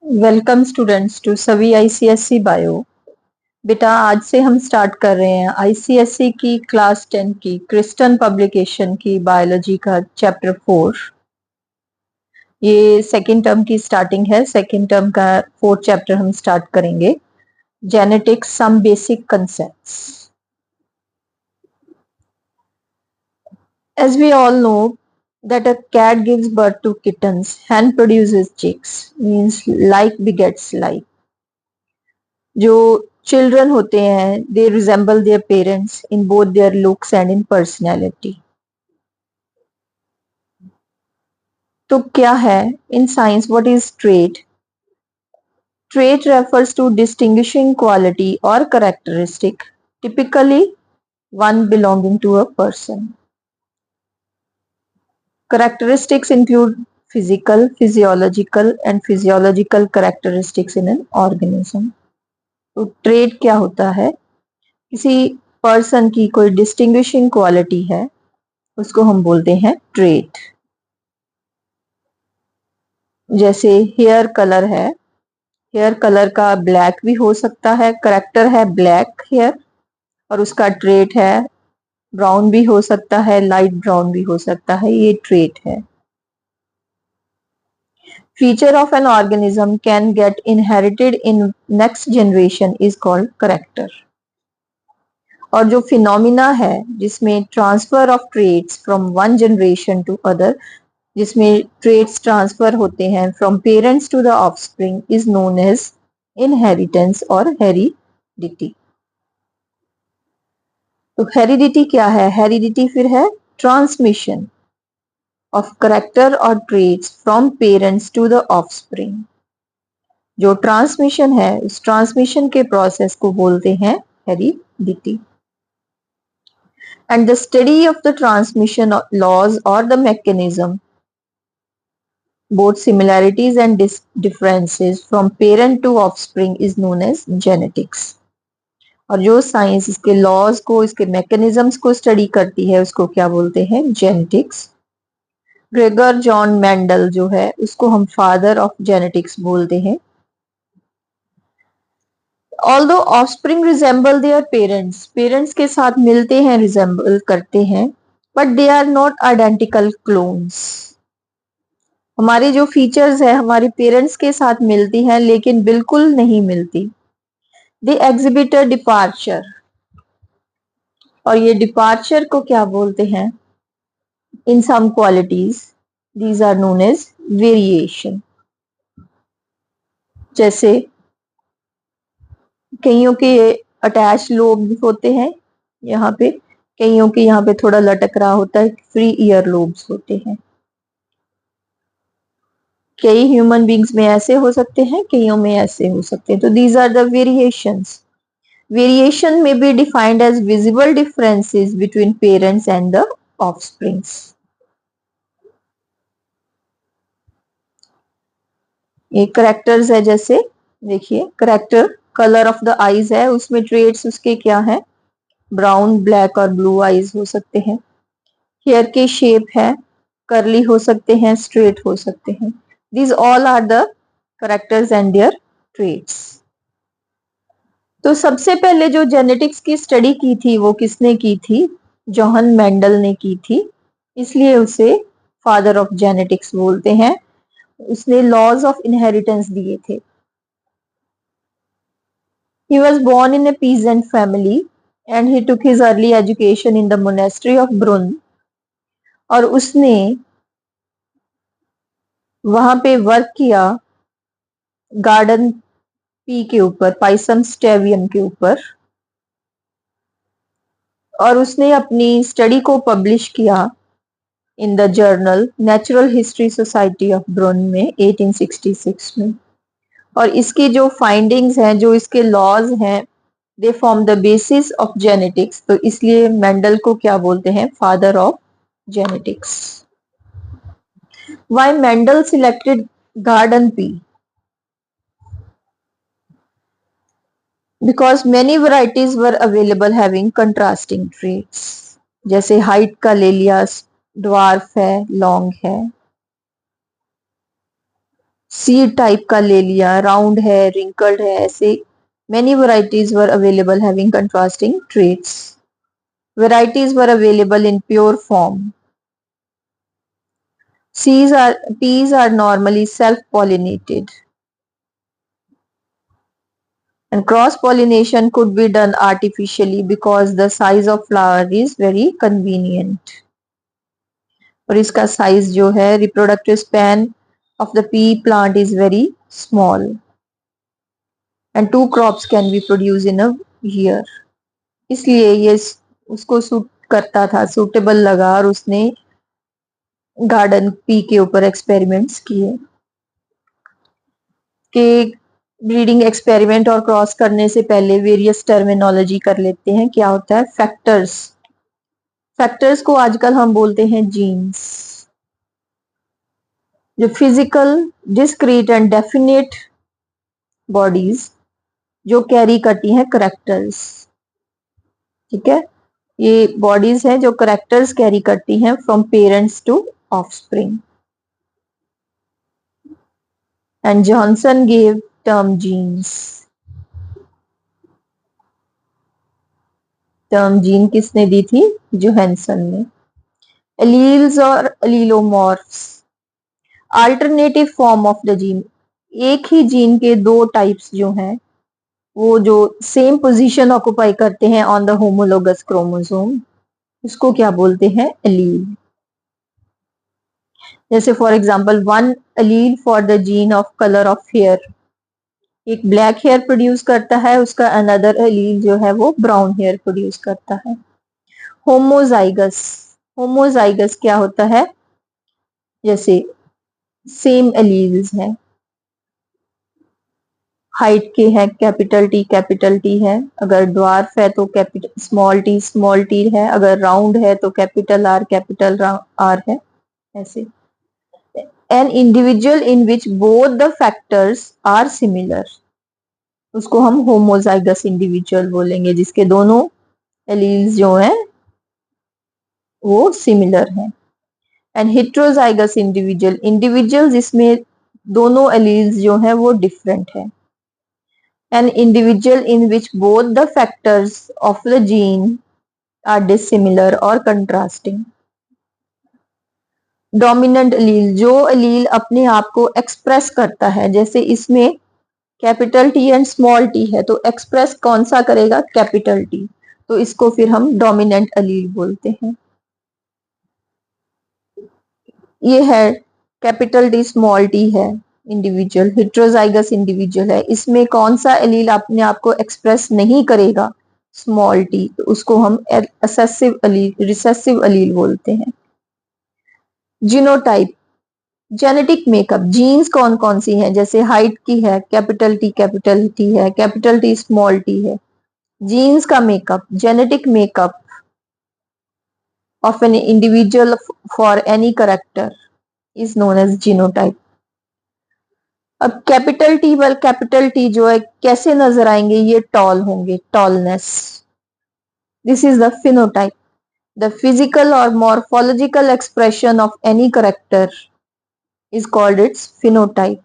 Welcome students to सभी ICSE bio. बेटा आज से हम स्टार्ट कर रहे हैं आईसीएसई की क्लास 10 की क्रिस्टन पब्लिकेशन की बायोलॉजी का चैप्टर 4। ये सेकेंड टर्म की स्टार्टिंग है। सेकेंड टर्म का फोर्थ चैप्टर हम स्टार्ट करेंगे, genetics some basic concepts. As we all know that a cat gives birth to kittens, hen produces chicks, means like begets like. जो children होते हैं they resemble their parents in both their looks and in personality. तो क्या है in science, what is trait? Trait refers to distinguishing quality और characteristic, typically one belonging to a person. Characteristics include physical, physiological and physiological characteristics in an organism. तो trait क्या होता है? किसी person की कोई डिस्टिंग्विशिंग क्वालिटी है, उसको हम बोलते हैं ट्रेट। जैसे हेयर कलर है, हेयर कलर का ब्लैक भी हो सकता है, करेक्टर है ब्लैक हेयर, और उसका ट्रेट है ब्राउन भी हो सकता है, लाइट ब्राउन भी हो सकता है, ये ट्रेट है। Feature of an organism can get inherited in next generation is called character. और जो फिनोमिना है जिसमें transfer of traits from one generation to other, जिसमें ट्रेट्स ट्रांसफर होते हैं from parents to the offspring, is known as inheritance और heredity. तो heredity क्या है? हेरिडिटी फिर है ट्रांसमिशन ऑफ करेक्टर और traits from parents to the offspring. जो ट्रांसमिशन है उस ट्रांसमिशन के प्रोसेस को बोलते हैं heredity. And the study of the transmission laws और the mechanism, both similarities and differences from parent to offspring is known as genetics. और जो साइंस इसके लॉज को, इसके मैकेनिज्म्स को स्टडी करती है उसको क्या बोलते हैं? जेनेटिक्स। ग्रेगर जॉन मेंडल जो है उसको हम फादर ऑफ जेनेटिक्स बोलते हैं। Although offspring resemble their parents, parents के साथ मिलते हैं, रिजेंबल करते हैं, but they are not identical clones. हमारी जो फीचर्स है हमारे पेरेंट्स के साथ मिलती हैं लेकिन बिल्कुल नहीं मिलती। दे एग्जिबिट अ डिपार्चर, और ये डिपार्चर को क्या बोलते हैं? In some qualities, these are known as variation. जैसे कईयों के अटैच लोब होते हैं यहाँ पे, कईयों के यहाँ पे थोड़ा लटक रहा होता है, फ्री ईयर लोब्स होते हैं। कई ह्यूमन बींग्स में ऐसे हो सकते हैं, कईयों में ऐसे हो सकते हैं। तो these are the variations. Variation may be defined as visible differences between parents and the offsprings. ये करेक्टर्स है, जैसे देखिए character colour of the eyes है, उसमें ट्रेट्स उसके क्या है? ब्राउन, ब्लैक और ब्लू आईज हो सकते हैं। हेयर के शेप है, कर्ली हो सकते हैं, स्ट्रेट हो सकते हैं। These all are the characters and their traits. तो सबसे पहले जो जेनेटिक्स की स्टडी की थी वो किसने की थी? जॉन मेंडल ने की थी, इसलिए उसे फादर ऑफ जेनेटिक्स बोलते हैं। उसने लॉज ऑफ इनहेरिटेंस दिए थे। He was born in a peasant family and he took his early education in the monastery of Brunn, और उसने वहां पे वर्क किया गार्डन पी के ऊपर, पाइसम स्टेवियम के ऊपर, और उसने अपनी स्टडी को पब्लिश किया in the journal Natural History Society of Brunn में 1866 में। और इसकी जो फाइंडिंग्स हैं, जो इसके लॉज हैं, they form the basis of genetics. तो इसलिए मेंडल को क्या बोलते हैं? Father of genetics. Why Mendel selected garden pea? Because many varieties were available having contrasting traits. जैसे हाइट का ले लिया, ड्वार्फ है, लॉन्ग है। सीड टाइप का ले लिया, राउंड है, रिंकल्ड है, ऐसे many varieties were available having contrasting traits. Varieties were available in pure form. Peas are normally self-pollinated, and cross-pollination could be done artificially because the size of flower is very convenient. और इसका size जो है reproductive span of the pea plant is very small, and 2 crops can be produced in a year. इसलिए ये उसको suit करता था, suitable लगा, और उसने गार्डन पी के ऊपर एक्सपेरिमेंट्स किए। कि ब्रीडिंग एक्सपेरिमेंट और क्रॉस करने से पहले वेरियस टर्मिनोलॉजी कर लेते हैं। क्या होता है? फैक्टर्स। फैक्टर्स को आजकल हम बोलते हैं जीन्स। जो physical discrete and definite bodies जो कैरी करती हैं करेक्टर्स। ठीक है, ये बॉडीज हैं जो करेक्टर्स कैरी करती हैं from parents to offspring. And Johnson gave term genes. Term gene किसने दी थी? जोहानसन ने। एलील्स और allelomorphs, alternative form of the gene. एक ही जीन के दो टाइप्स जो हैं वो जो सेम पोजीशन ऑक्युपाई करते हैं ऑन द होमोलोगस क्रोमोसोम, उसको क्या बोलते हैं? एलील। जैसे for example one allele for the gene of colour of hair, एक ब्लैक हेयर प्रोड्यूस करता है, उसका अनदर एलील जो है वो ब्राउन हेयर प्रोड्यूस करता है। होमोजाइगस, होमोजाइगस क्या होता है? जैसे सेम एलील्स हैं, हाइट के हैं, कैपिटल टी है, अगर ड्वार्फ है तो कैपिटल स्मॉल टी है, अगर राउंड है तो कैपिटल आर है, ऐसे। An individual in which both the factors are similar, उसको हम होमोजाइगस इंडिविजुअल बोलेंगे, जिसके दोनों एलील्स जो हैं वो सिमिलर हैं। एंड हेट्रोजाइगस इंडिविजुअल, इंडिविजुअल जिसमें दोनों एलील्स जो हैं वो डिफरेंट है। An individual in which both the factors of the gene are dissimilar or contrasting. Dominant allele, जो एलील अपने आप को एक्सप्रेस करता है, जैसे इसमें capital T and small T है, तो एक्सप्रेस कौन सा करेगा? कैपिटल टी, तो इसको फिर हम डोमिनेंट एलील बोलते हैं। ये है कैपिटल टी स्मॉल टी है इंडिविजुअल, हेट्रोजाइगस इंडिविजुअल है, इसमें कौन सा एलील अपने आप को एक्सप्रेस नहीं करेगा? स्मॉल टी, तो उसको हम रिसेसिव एलील बोलते हैं। जीनोटाइप, जेनेटिक मेकअप, जीन्स कौन कौन सी हैं? जैसे हाइट की है, कैपिटल टी है, कैपिटल टी स्मॉल टी है। जीन्स का makeup, genetic makeup of an individual for any character is known as genotype. अब कैपिटल टी जो है कैसे नजर आएंगे? ये टॉल होंगे, tallness. This is the phenotype, the physical और morphological expression of any character is called its phenotype.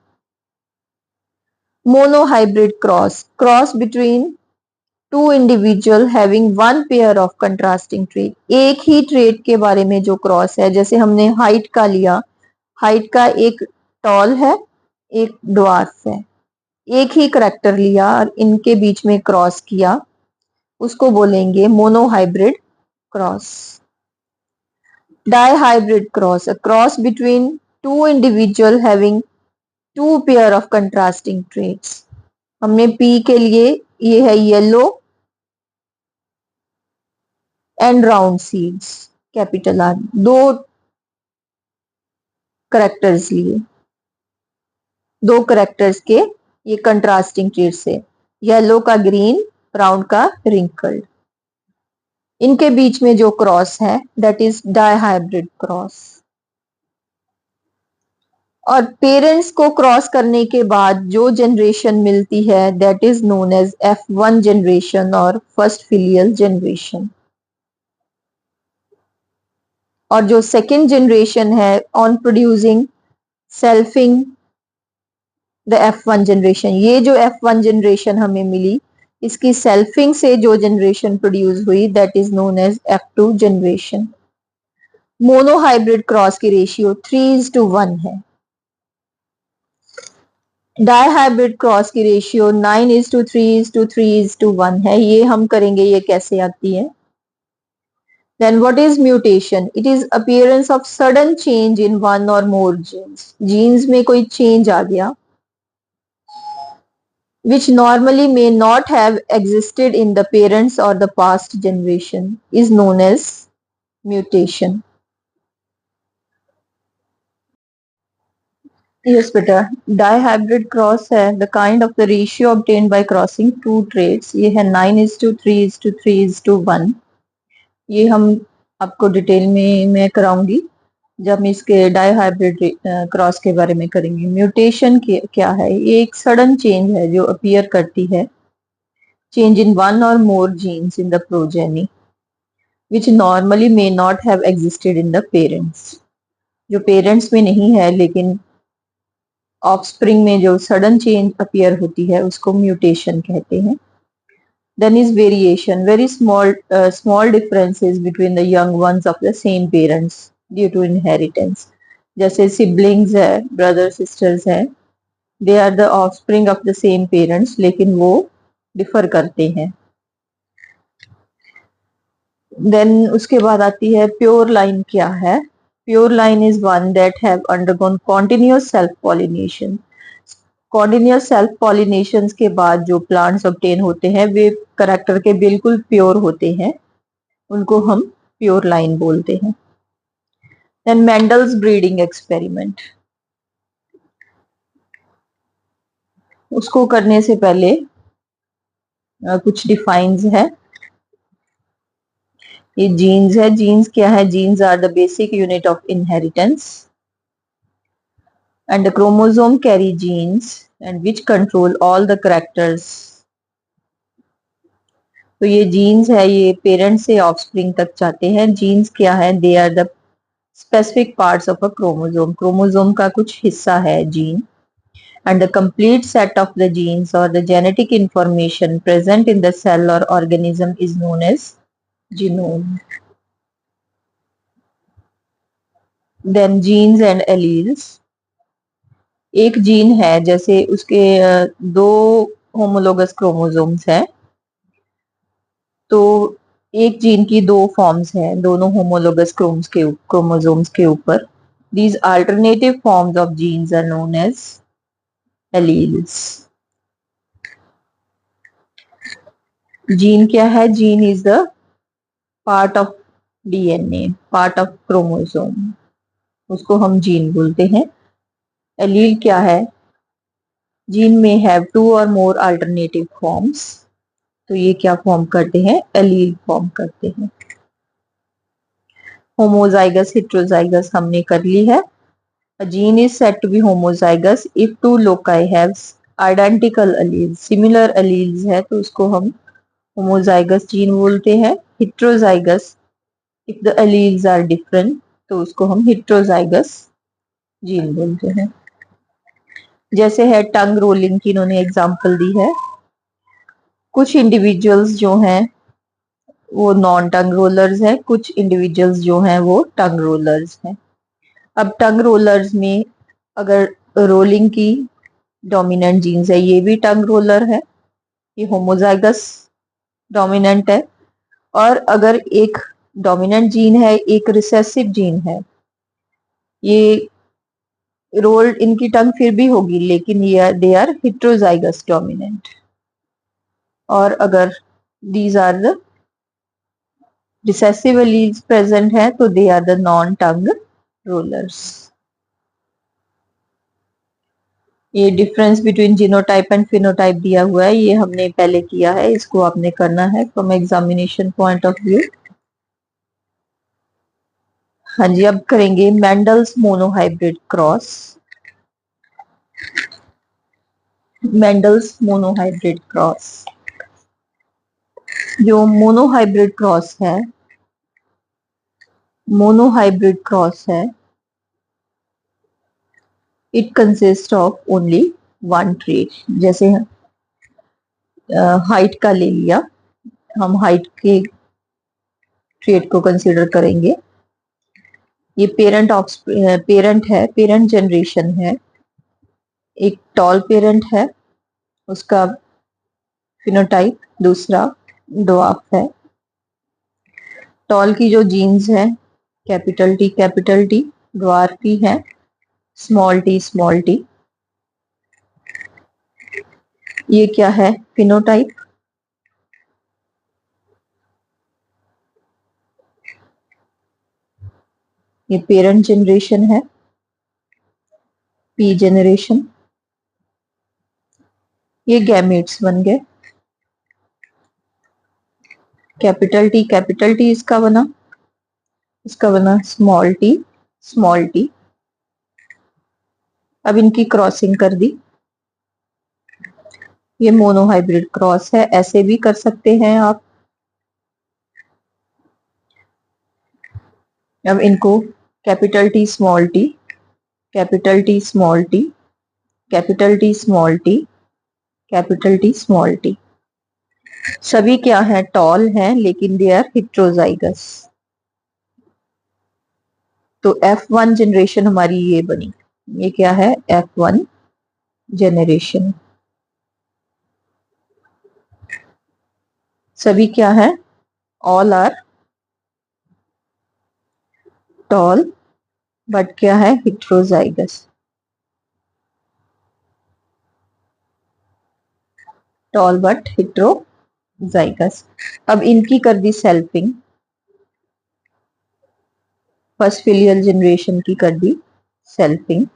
Monohybrid cross, cross between two individual having one pair of contrasting trait. एक ही trait के बारे में जो क्रॉस है, जैसे हमने हाइट का लिया, हाइट का एक टॉल है, एक ड्वार्फ है, एक ही करेक्टर लिया और इनके बीच में क्रॉस किया, उसको बोलेंगे monohybrid cross. Dihybrid cross, a cross between two individual having two pair of contrasting traits. हमने P के लिए ये है yellow and round seeds, capital R, दो करेक्टर्स लिए, दो करेक्टर्स के ये कंट्रास्टिंग ट्रेट्स है, येलो का ग्रीन, ब्राउन का रिंकल्ड। इनके बीच में जो क्रॉस है दैट इज डाइहाइब्रिड क्रॉस। और पेरेंट्स को क्रॉस करने के बाद जो जनरेशन मिलती है that is known as F1 generation और फर्स्ट फिलियल जनरेशन। और जो सेकेंड जनरेशन है on producing selfing the F1 generation, ये जो F1 जनरेशन हमें मिली, इसकी सेल्फिंग से जो जनरेशन प्रोड्यूस हुई that is known as F2 generation. Monohybrid cross की रेशियो 3:1 है। डाईहाइब्रिड क्रॉस की रेशियो 9:3:3:1 है। ये हम करेंगे, ये कैसे आती है। Then what is mutation? It is appearance of sudden change in one or more genes. Genes में कोई change आ गया which normally may not have existed in the parents or the past generation is known as mutation. Yes, beta. Dihybrid cross है the kind of the ratio obtained by crossing two traits. ये है 9:3:3:1. ये हम आपको detail में मैं कराऊंगी जब हम इसके डाईहाइब्रिड क्रॉस के बारे में करेंगे। म्यूटेशन क्या है? ये एक सडन चेंज है जो अपीयर करती है, change in one or more genes in the progeny which normally may not have existed in the parents. जो पेरेंट्स में नहीं है लेकिन ऑफस्प्रिंग में जो सडन चेंज अपीयर होती है उसको म्यूटेशन कहते हैं। Then is variation, very small differences between the young ones of the same parents due to inheritance. जैसे siblings है, brothers sisters है, they are the offspring of the same parents लेकिन वो differ करते हैं। Then उसके बाद आती है pure line क्या है? Pure line is one that have undergone continuous self pollination. Continuous self pollination के बाद जो प्लांट्स ऑब्टेन होते हैं वे करेक्टर के बिल्कुल प्योर होते हैं, उनको हम प्योर लाइन बोलते हैं। देन मेंडल्स ब्रीडिंग एक्सपेरिमेंट, उसको करने से पहले कुछ डिफाइंस है। ये जीन्स है। जीन्स क्या है? Genes are the basic unit of inheritance and the chromosome carry genes and which control all the characters. तो ये जीन्स है, ये पेरेंट्स से ऑफस्प्रिंग तक जाते हैं। जीन्स क्या है? They are the specific parts of a chromosome, chromosome का कुछ हिस्सा है gene. And the complete set of the genes or the genetic information present in the cell or organism is known as genome. Then genes and alleles, एक gene है जैसे उसके दो homologous chromosomes हैं, तो एक जीन की दो फॉर्म्स हैं दोनों होमोलोगस क्रोमोसोम्स के ऊपर। These alternative forms of genes are known as alleles. Gene क्या है? Gene is the part of DNA, part of chromosome, उसको हम जीन बोलते हैं। एलील क्या है? जीन में हैव टू और मोर अल्टरनेटिव फॉर्म्स, तो ये क्या फॉर्म करते हैं? एलील फॉर्म करते हैं। होमोजाइगस हेटेरोजाइगस हमने कर ली है। A gene is said to be homozygous if two loci have identical alleles, similar alleles है तो उसको हम homozygous gene बोलते हैं। heterozygous if the alleles are different तो उसको हम heterozygous gene बोलते हैं। जैसे है टंग रोलिंग की इन्होंने एग्जांपल दी है। कुछ इंडिविजुअल्स जो हैं वो नॉन टंग रोलर्स हैं, कुछ इंडिविजुअल्स जो हैं वो टंग रोलर्स हैं। अब टंग रोलर्स में अगर रोलिंग की डोमिनेंट जीन्स है, ये भी टंग रोलर है, ये होमोजाइगस डोमिनेंट है। और अगर एक डोमिनेंट जीन है, एक रिसेसिव जीन है, ये रोल्ड इनकी टंग फिर भी होगी लेकिन ये दे आर हेटेरोजाइगस डोमिनेंट। और अगर these are the recessive alleles present है तो they are the non tongue rollers. ये difference between genotype and phenotype दिया हुआ है, ये हमने पहले किया है, इसको आपने करना है from examination point of view. हाँ जी, अब करेंगे Mendel's monohybrid cross. Mendel's monohybrid cross, जो मोनोहाइब्रिड क्रॉस है, मोनोहाइब्रिड क्रॉस है, it consist of only one trait. जैसे हाइट का ले लिया, हम हाइट के ट्रेट को कंसीडर करेंगे। ये पेरेंट है, पेरेंट जनरेशन है। एक टॉल पेरेंट है, उसका फिनोटाइप, दूसरा ड्वार्फ है। टॉल की जो जीन्स है कैपिटल टी, ड्वार्फ की है स्मॉल टी स्मॉल टी। ये क्या है? फिनोटाइप। ये पेरेंट जनरेशन है, पी जनरेशन। ये गैमेट्स बन गए। कैपिटल टी इसका बना स्मॉल टी। अब इनकी क्रॉसिंग कर दी। ये मोनोहाइब्रिड क्रॉस है, ऐसे भी कर सकते हैं आप। अब इनको capital T small T, capital T small T, capital T small T, capital T small T. सभी क्या है? टॉल हैं, लेकिन दे आर हेट्रोजाइगस। तो F1 जनरेशन हमारी ये बनी। ये क्या है? F1 generation. सभी क्या है? ऑल आर टॉल, बट क्या है? हेट्रोजाइगस। Tall but heterozygous. अब इनकी कर दी सेल्फिंग। फर्स्ट फिलियल जनरेशन की कर दी सेल्फिंग।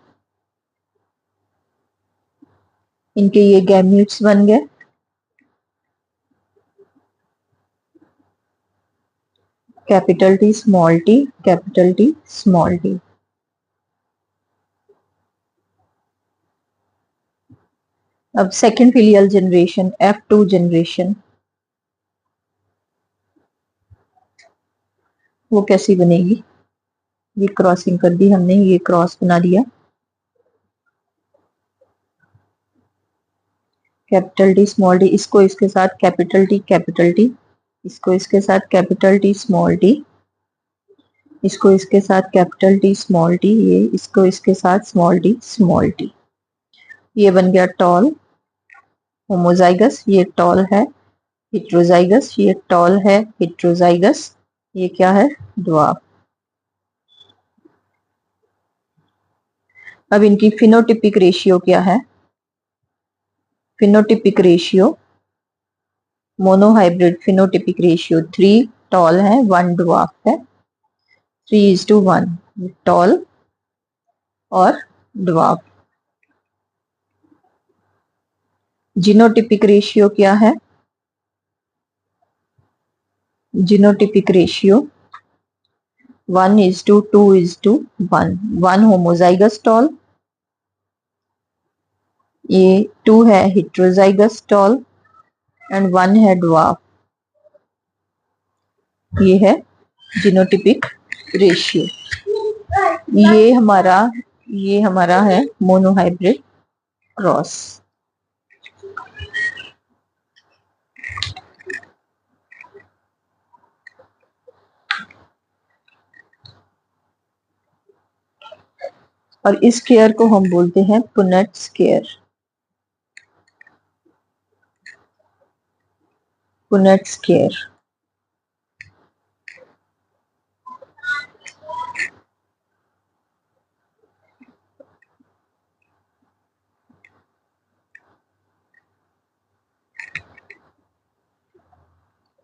इनके ये गैम्यूट्स बन गए। Capital T small T, capital T small T. अब second filial generation, F2 generation, वो कैसी बनेगी? ये क्रॉसिंग कर दी हमने, ये क्रॉस बना दिया। कैपिटल टी स्मॉल टी, इसको इसके साथ कैपिटल टी, इसको इसके साथ कैपिटल टी स्मॉल टी, इसको इसके साथ कैपिटल टी स्मॉल टी, ये इसको इसके साथ स्मॉल टी। ये बन गया टॉल होमोजाइगस। ये टॉल है हेट्रोजाइगस, ये टॉल है हेट्रोजाइगस। ये क्या है? ड्वार्फ। अब इनकी फिनोटिपिक रेशियो क्या है? Phenotypic ratio, monohybrid phenotypic ratio 3 tall है 1 ड्वार्फ है। 3:1 टॉल और ड्वार्फ। जीनोटिपिक रेशियो क्या है? Genotypic ratio 1:2:1। 1 होमोजाइगस टॉल, ये 2 है हेट्रोजाइगस टॉल एंड 1 है ड्वार्फ। ये है जीनोटिपिक रेशियो। ये हमारा है मोनोहाइब्रिड क्रॉस। और इस केयर को हम बोलते हैं Punnett's square. Punnett's square.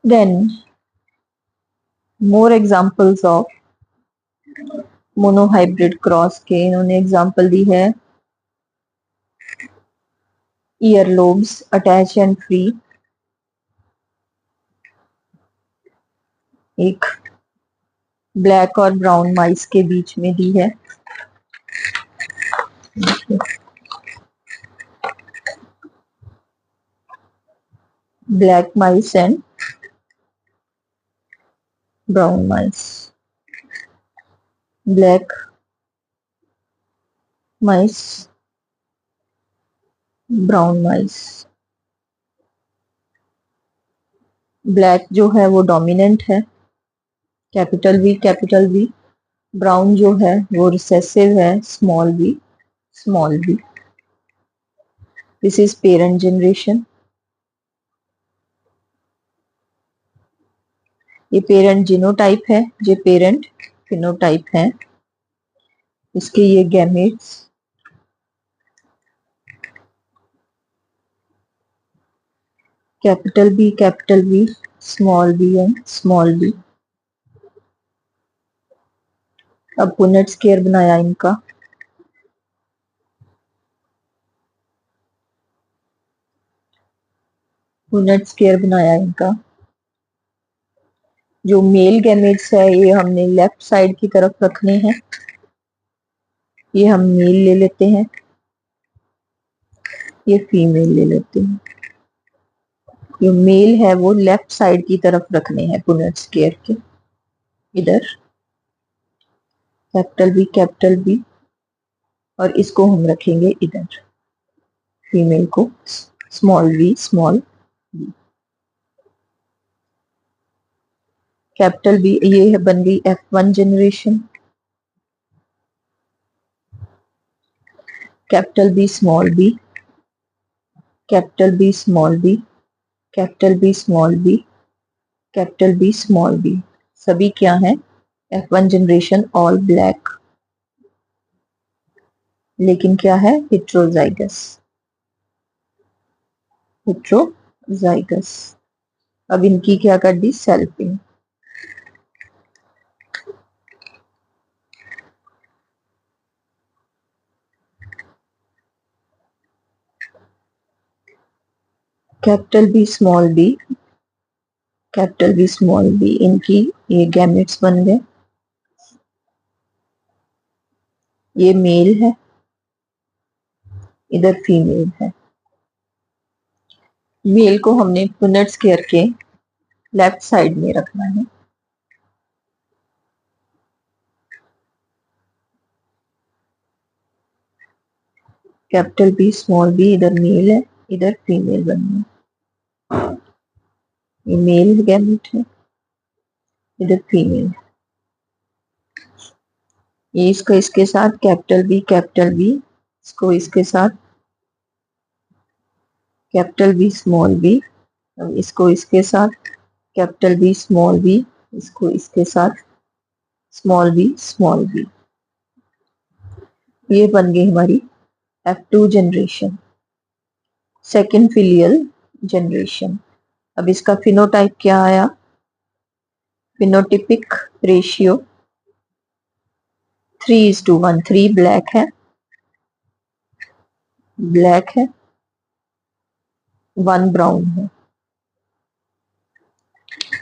Then more examples of monohybrid cross के इन्होंने एग्जांपल दी है। Ear lobes attach and free. एक ब्लैक और ब्राउन माइस के बीच में दी है। Black mice and brown mice. Black mice brown eyes. Black जो है वो डोमिनेंट है, कैपिटल वी। ब्राउन जो है वो रिसेसिव है, small V, small V. This is parent generation. ये पेरेंट जीनोटाइप है, ये पेरेंट फिनोटाइप है। इसके ये gametes, capital B, small B and small B. अब पुनेट स्क्वायर बनाया इनका। पुनेट स्क्वायर बनाया इनका। जो मेल गैमेट्स है ये हमने लेफ्ट साइड की तरफ रखने हैं। ये हम मेल ले लेते हैं, ये फीमेल ले लेते हैं। जो मेल है वो लेफ्ट साइड की तरफ रखने हैं पुनेट स्क्वायर के, इधर कैपिटल बी, और इसको हम रखेंगे इधर, फीमेल को small V, small B. Capital B, ये बन गई F1 generation. Capital B small B, capital B small B, capital B small B, capital B small B. सभी क्या है? F1 generation, all black. लेकिन क्या है? Heterozygous, heterozygous. अब इनकी क्या कर दी? Selfing. Capital B small B, capital B small B, इनकी ये गैमेट्स बन गए। ये मेल है, इधर फीमेल है। मेल को हमने पुनेट स्क्वायर के लेफ्ट साइड में रखना है। कैपिटल बी स्मॉल बी, इधर मेल है, इधर फीमेल बननी है। ये मेल गैमेट है, इधर फीमेल। ये इसको इसके साथ कैपिटल बी, इसको इसके साथ कैपिटल बी स्मॉल बी, इसको इसके साथ कैपिटल बी स्मॉल बी, इसको इसके साथ स्मॉल बी। ये बन गई हमारी F2 generation, second filial generation. अब इसका फिनोटाइप क्या आया? Phenotypic ratio 3:1। 3 ब्लैक है, 1 ब्राउन है।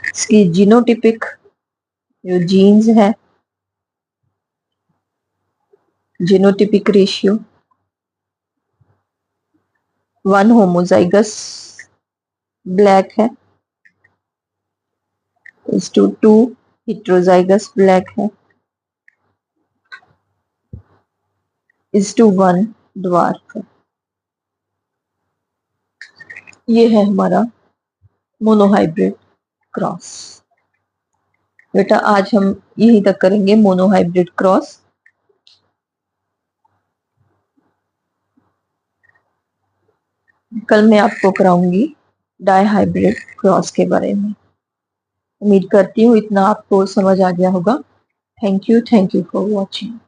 इसकी जीनोटिपिक जो जीन्स है, जीनोटिपिक रेशियो 1 होमोजाइगस ब्लैक है, 2 हेट्रोजाइगस ब्लैक है, 1 ड्वार्फ है। ये है हमारा मोनोहाइब्रिड क्रॉस। बेटा आज हम यहीं तक करेंगे मोनोहाइब्रिड क्रॉस। कल मैं आपको कराऊंगी डाइहाइब्रिड क्रॉस के बारे में। उम्मीद करती हूँ इतना आपको समझ आ गया होगा। Thank you for watching.